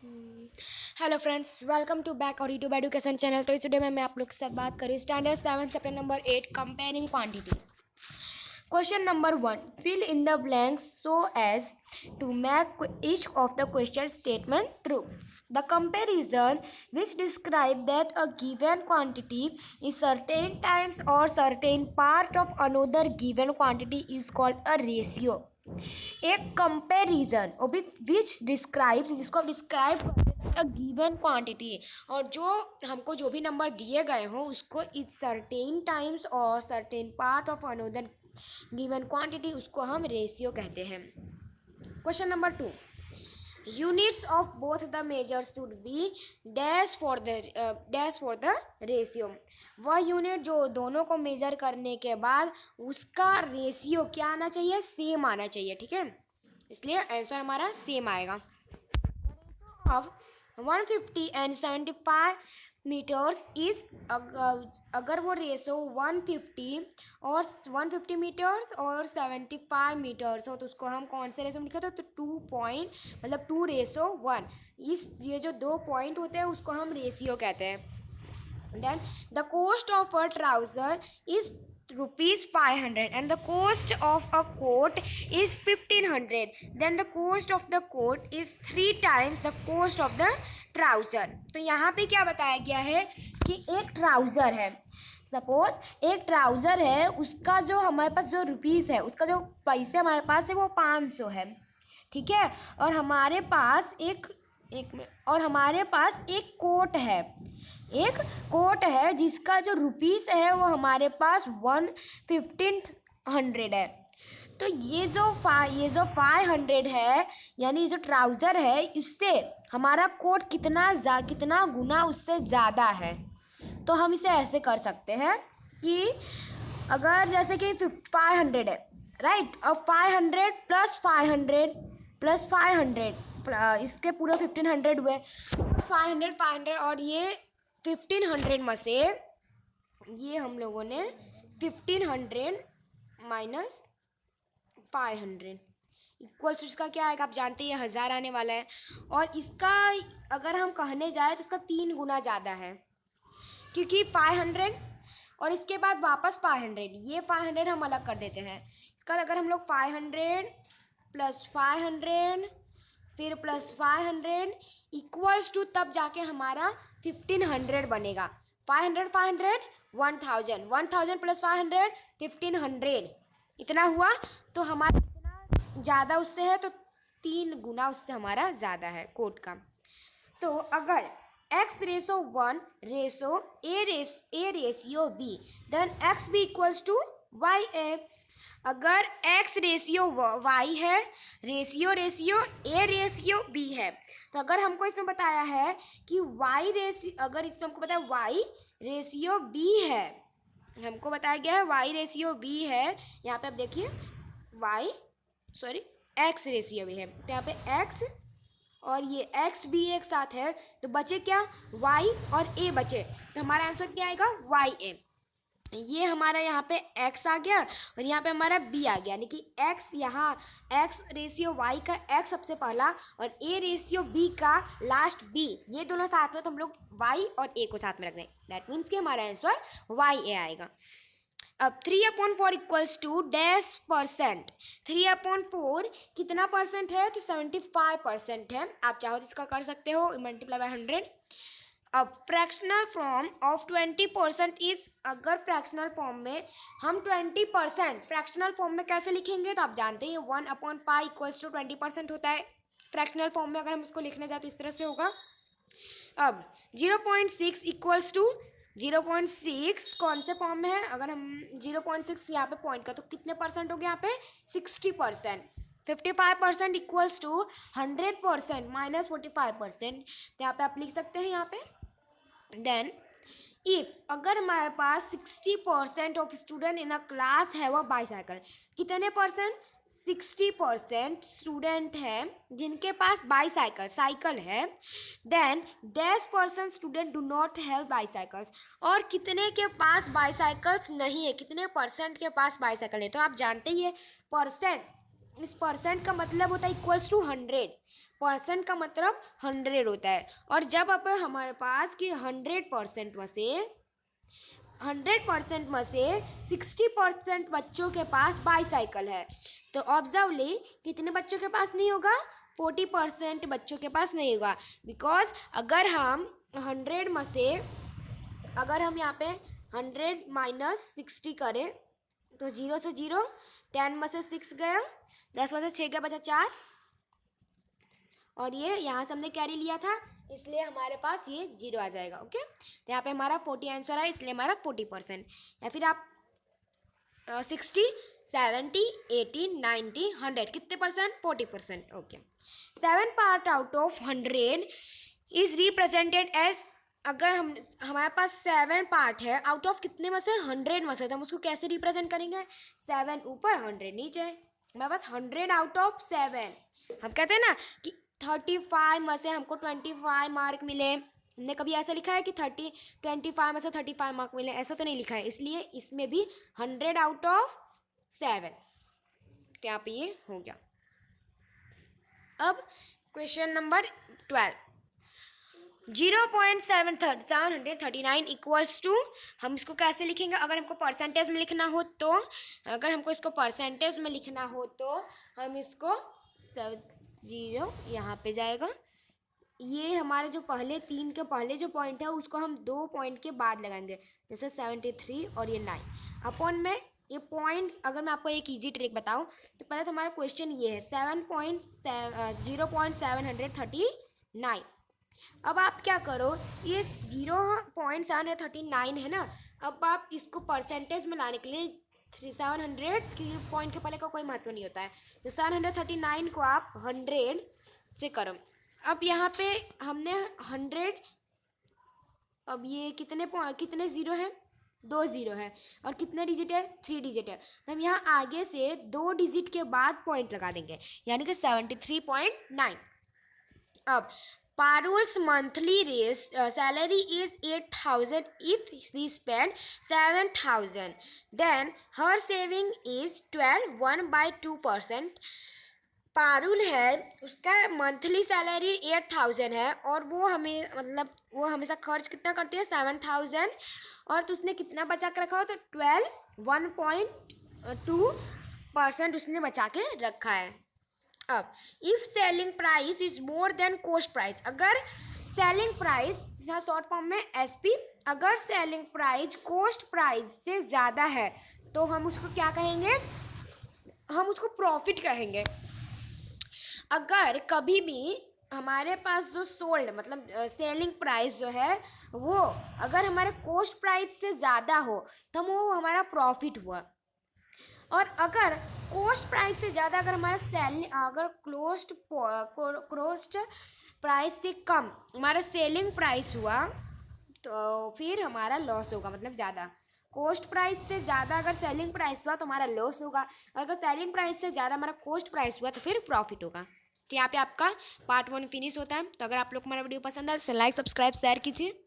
Hello friends, welcome to back और YouTube education channel. तो इस वीडियो में मैं आप लोग के साथ बात करूँ standard 7 chapter number 8 comparing quantities. Question number 1, fill in the blanks so as to make each of the question statement true. The comparison which describe that a given quantity is certain times or certain part of another given quantity is called a ratio. एक comparison which describes, जिसको हम describe करते हैं a given quantity, और जो हमको जो भी नंबर दिए गए हों उसको इट सर्टेन टाइम्स और certain part of another given quantity, उसको हम रेशियो कहते हैं। Question number 2, units of both the measures should be dash for the ratio. वह यूनिट जो दोनों को मेजर करने के बाद उसका रेशियो क्या आना चाहिए, सेम आना चाहिए। ठीक है, इसलिए आंसर हमारा सेम आएगा। of 150 and 75 मीटर्स इज, अगर वो रेशो 150 मीटर्स और 75 मीटर्स हो तो उसको हम कौन से रेशो में लिखा था, तो 2:1। इस ये जो 2 पॉइंट होते हैं उसको हम रेशियो कहते हैं। Then the cost of a trouser is ₹500 and the cost of a coat is 1500. Then the cost of the coat is 3 times the cost of the trouser. तो यहाँ पे क्या बताया गया है कि एक ट्राउज़र है, सपोज एक ट्राउज़र है, उसका जो हमारे पास जो रुपीस है, उसका जो पैसे हमारे पास है वो 500 है। ठीक है, और हमारे पास एक कोट है, एक कोट है जिसका जो रुपीस है वो हमारे पास 1500 है। तो ये जो 500 है, यानी जो ट्राउज़र है, इससे हमारा कोट कितना गुना उससे ज़्यादा है। तो हम इसे ऐसे कर सकते हैं कि अगर जैसे कि 500 है, राइट, और 500 प्लस 500 इसके पूरे 1500 हुए, 500 और ये 1500 में से ये हम लोगों ने 1500 माइनस 500 इक्वल्स इसका क्या आएगा, आप जानते हैं ये 1000 आने वाला है। और इसका अगर हम कहने जाए तो इसका 3 गुना ज़्यादा है, क्योंकि 500 और इसके बाद वापस 500, ये 500 हम अलग कर देते हैं। इसका अगर हम लोग 500 प्लस 500 फिर प्लस 500 इक्वल्स टू, तब जाके हमारा 1500 बनेगा। 500 1000 प्लस 500 1500 इतना हुआ। तो हमारा इतना ज़्यादा उससे है, तो 3 गुना उससे हमारा ज़्यादा है कोट का। तो अगर x/1 ratio a ratio b, then x b equals to ya। अगर x रेशियो y है, रेशियो a रेशियो b है, तो अगर हमको इसमें बताया है कि अगर इसमें हमको बताया y रेशियो b है, हमको बताया गया है y रेशियो b है, यहाँ पे आप देखिए x रेशियो b है, तो यहाँ पे x और ये x भी एक साथ है, तो बचे क्या, y और a बचे, तो हमारा आंसर क्या आएगा, ya। ये हमारा यहाँ पे x आ गया और यहाँ पे हमारा b आ गया, यानी कि x यहाँ x रेशियो y का x सबसे पहला और a रेशियो b का लास्ट b, ये दोनों साथ में, तो हम लोग y और a को साथ में रख दें। दैट मीन्स कि हमारा आंसर ya आएगा। अब 3/4 इक्वल्स टू डैश %। 3/4 कितना परसेंट है, तो 75% है। आप चाहो तो इसका कर सकते हो मल्टीप्लाई बाय 100। अब फ्रैक्शनल फॉर्म ऑफ 20% इज, अगर फ्रैक्शनल फॉर्म में हम 20% फ्रैक्शनल फॉर्म में कैसे लिखेंगे, तो आप जानते हैं 1/5 इक्वल्स टू 20% होता है फ्रैक्शनल फॉर्म में। अगर हम इसको लिखने जाए तो इस तरह से होगा। अब 0.6 इक्वल्स टू 0.6 कौन से फॉर्म में है, अगर हम 0.6 यहाँ पे पॉइंट का, तो कितने परसेंट हो गया यहाँ पे, 60%। 55% इक्वल्स टू 100% माइनस 45%, तो यहाँ पे आप लिख सकते हैं यहाँ पे। देन इफ, अगर हमारे पास 60% of student in a class है वो बाईसाइकिल, कितने परसेंट, 60% स्टूडेंट है जिनके पास साइकिल है। Then -% student do not have bicycles, और कितने के पास बाईसाइकिल्स नहीं है, कितने परसेंट के पास बाईसाइकिल है। तो आप जानते ही है परसेंट, इस परसेंट का मतलब होता है इक्वल्स टू 100। परसेंट का मतलब 100 होता है। और जब अब हमारे पास कि 100% में से 60% बच्चों के पास बाईसाइकिल है, तो ऑब्जर्व ले कितने बच्चों के पास नहीं होगा, 40% बच्चों के पास नहीं होगा। बिकॉज अगर हम 100 में से अगर हम यहाँ पे 100 माइनस 60 करें तो 0 से 0, 10 में से 6 गया, 10 में से 6 गया, बचा 4, और ये यहाँ से हमने कैरी लिया था इसलिए हमारे पास ये 0 आ जाएगा। ओके, तो यहाँ पे हमारा 40 आंसर है, इसलिए हमारा 40%। या फिर आप 60, 70, 80, 90, 100 कितने percent, 40%। Okay, 7 part out of 100 is represented as, अगर हमारे पास 7 पार्ट है आउट ऑफ कितने में से, 100 में से, तो हम उसको कैसे रिप्रेजेंट करेंगे, 7 ऊपर 100 नीचे। हमारे पास 100 आउट ऑफ 7, हम कहते हैं ना कि 35 में से हमको 25 मार्क मिले। हमने कभी ऐसा लिखा है कि 25 में से 35 मार्क मिले, ऐसा तो नहीं लिखा है, इसलिए इसमें भी 100 आउट ऑफ 7, तो यहाँ पे ये हो गया। अब क्वेश्चन नंबर 12, 0.739 इक्वल्स टू, हम इसको कैसे लिखेंगे, अगर हमको परसेंटेज में लिखना हो तो, अगर हमको इसको परसेंटेज में लिखना हो तो हम इसको 0 यहाँ पे जाएगा, ये हमारे जो पहले 3 के पहले जो पॉइंट है उसको हम 2 पॉइंट के बाद लगाएंगे, जैसे 73 और ये 9 अपॉन में ये पॉइंट। अगर मैं आपको एक इजी ट्रिक बताऊं तो पहले तो हमारा क्वेश्चन ये है 0.739। अब आप क्या करो, ये 0.739 है ना, अब आप इसको परसेंटेज में लाने के लिए 700 की पॉइंट के पहले का कोई महत्व नहीं होता है, तो 739 को आप 100 से करो। अब यहाँ पे हमने 100, अब ये कितने ज़ीरो है, 2 ज़ीरो है, और कितने डिजिट है, 3 डिजिट है, तो हम यहाँ आगे से 2 डिजिट के बाद पॉइंट लगा देंगे, यानी कि 73.9। अब Parul's monthly salary is 8,000. If she spent 7,000, then her saving is 12, 1/2%. Parul है, उसका मंथली सैलरी 8,000 है और वो हमें मतलब वो हमेशा खर्च कितना करती है, 7,000, और तो उसने कितना बचा के रखा हो, तो 12, 1.2% उसने बचा के रखा है। अब if selling price is more than cost price, अगर सेलिंग प्राइस यहाँ शॉर्ट फॉर्म में एसपी, अगर सेलिंग प्राइस कॉस्ट प्राइस से ज़्यादा है तो हम उसको क्या कहेंगे, हम उसको प्रॉफिट कहेंगे। अगर कभी भी हमारे पास जो सोल्ड मतलब सेलिंग प्राइस जो है वो अगर हमारे कॉस्ट प्राइस से ज़्यादा हो तो वो हमारा प्रॉफिट हुआ, और अगर कॉस्ट प्राइस से ज़्यादा अगर हमारा अगर कॉस्ट प्राइस से कम हमारा सेलिंग प्राइस हुआ तो फिर हमारा लॉस होगा, मतलब ज़्यादा कॉस्ट प्राइस से ज़्यादा अगर सेलिंग प्राइस हुआ तो हमारा लॉस होगा, और अगर सेलिंग प्राइस से ज़्यादा हमारा कॉस्ट प्राइस हुआ तो फिर प्रॉफिट होगा। तो यहाँ पे आपका पार्ट 1 फिनिश होता है। तो अगर आप लोग को हमारा वीडियो पसंद है तो लाइक, सब्सक्राइब, शेयर कीजिए।